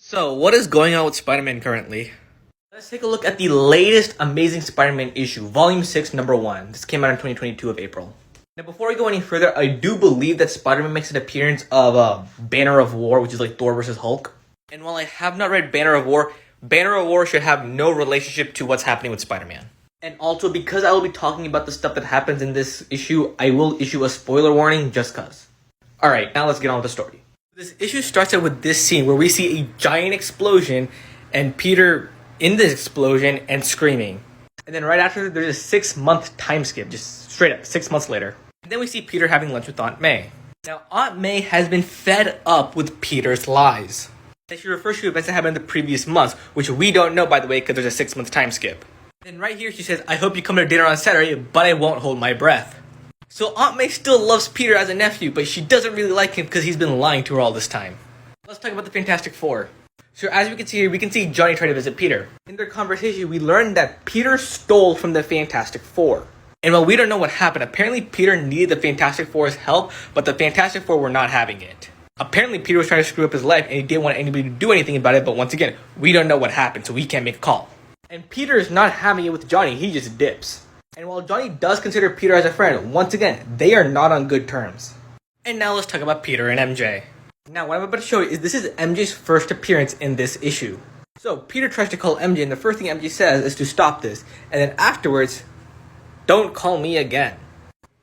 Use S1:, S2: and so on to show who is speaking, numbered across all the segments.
S1: So, what is going on with Spider-Man currently? Let's take a look at the latest Amazing Spider-Man issue, Volume 6, Number 1. This came out in 2022 of April. Now, before we go any further, I do believe that Spider-Man makes an appearance of Banner of War, which is like Thor vs. Hulk. And while I have not read Banner of War should have no relationship to what's happening with Spider-Man. And also, because I will be talking about the stuff that happens in this issue, I will issue a spoiler warning just cause. Alright, now let's get on with the story. This issue starts out with this scene where we see a giant explosion and Peter in this explosion and screaming. And then right after, there's a 6-month time skip, just straight up, 6 months later. And then we see Peter having lunch with Aunt May. Now, Aunt May has been fed up with Peter's lies. And she refers to events that happened in the previous months, which we don't know, by the way, because there's a 6-month time skip. And right here she says, I hope you come to dinner on Saturday, but I won't hold my breath. So Aunt May still loves Peter as a nephew, but she doesn't really like him because he's been lying to her all this time. Let's talk about the Fantastic Four. So as we can see here, we can see Johnny try to visit Peter. In their conversation, we learned that Peter stole from the Fantastic Four. And while we don't know what happened, apparently Peter needed the Fantastic Four's help, but the Fantastic Four were not having it. Apparently Peter was trying to screw up his life and he didn't want anybody to do anything about it, but once again, we don't know what happened, so we can't make a call. And Peter is not having it with Johnny, he just dips. And while Johnny does consider Peter as a friend, once again, they are not on good terms. And now let's talk about Peter and MJ. Now what I'm about to show you is this is MJ's first appearance in this issue. So Peter tries to call MJ and the first thing MJ says is to stop this. And then afterwards, don't call me again.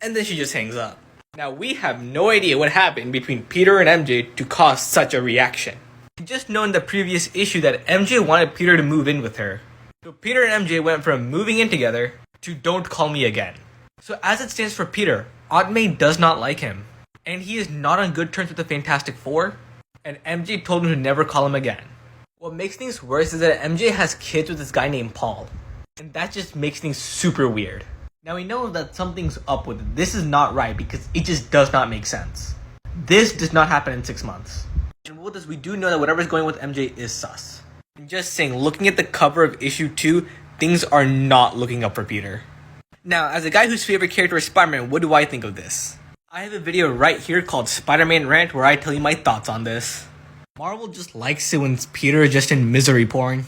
S1: And then she just hangs up. Now we have no idea what happened between Peter and MJ to cause such a reaction. We just know in the previous issue that MJ wanted Peter to move in with her. So Peter and MJ went from moving in together to don't call me again. So as it stands for Peter, Aunt May does not like him. And he is not on good terms with the Fantastic Four. And MJ told him to never call him again. What makes things worse is that MJ has kids with this guy named Paul. And that just makes things super weird. Now we know that something's up with it. This is not right because it just does not make sense. This does not happen in 6 months. And with this, we do know that whatever's going with MJ is sus. And just saying, looking at the cover of issue 2, things are not looking up for Peter. Now, as a guy whose favorite character is Spider-Man, what do I think of this? I have a video right here called Spider-Man Rant where I tell you my thoughts on this. Marvel just likes it when Peter is just in misery porn.